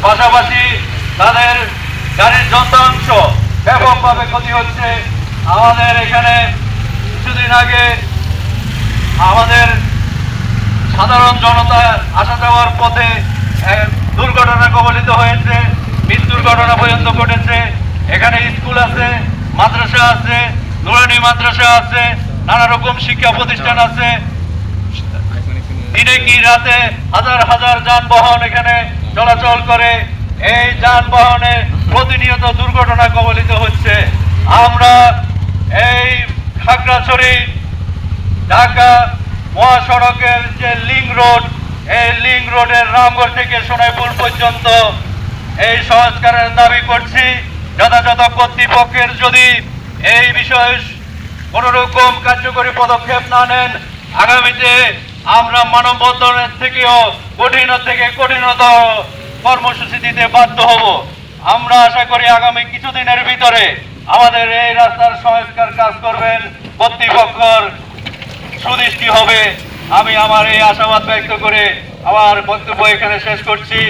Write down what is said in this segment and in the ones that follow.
পাশাপাশি তাদের গাড়ির যন্ত্রাংশ ব্যাপকভাবে ক্ষতি হচ্ছে। আমাদের এখানে কিছুদিন আগে আমাদের সাধারণ জনতা আসা যাওয়ার পথে দুর্ঘটনা কবলিত হয়েছে, মৃত্যুর ঘটনা পর্যন্ত ঘটেছে। এখানে স্কুল আছে, মাদ্রাসা আছে, নুরানি মাদ্রাসা আছে, নানা রকম শিক্ষা প্রতিষ্ঠান আছে। দিনে কি রাতে হাজার হাজার যানবাহন এখানে চলাচল করে। এই যানবাহনে প্রতিনিয়ত দুর্ঘটনা কবলিত হচ্ছে। আমরা এই খাগড়াছড়ি ঢাকা মহাসড়কের যে লিংক রোড, এই লিংক রোডের রামগড় থেকে সোনাইপুর পর্যন্ত এই সংস্কারের দাবি করছি। যথাযথ কর্তৃপক্ষের যদি এই বিষয়ে কোনো রকম কার্যকরী পদক্ষেপ না নেন, আগামীতে আমরা মানববন্ধনের থেকেও কঠিনতর কর্মসূচি দিতে বাধ্য হব। আমরা আশা করি আগামী কিছুদিনের ভিতরে আমাদের এই রাস্তার সংস্কার কাজ করবেন, কর্তৃপক্ষের সুদৃষ্টি হবে। আমি আমার এই আশাবাদ ব্যক্ত করে আমার বক্তব্য এখানে শেষ করছি।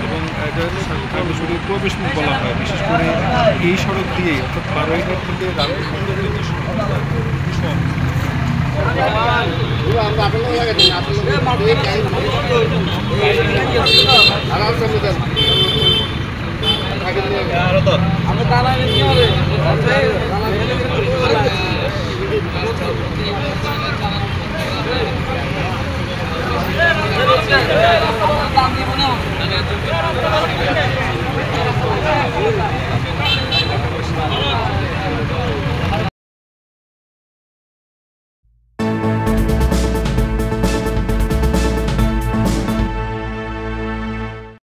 এবং এটা খাগড়াছড়ি প্রবেশ মুখ বলা হয়, বিশেষ করে এই সড়ক দিয়েই অর্থাৎ বারোইঘাট থেকে আমরা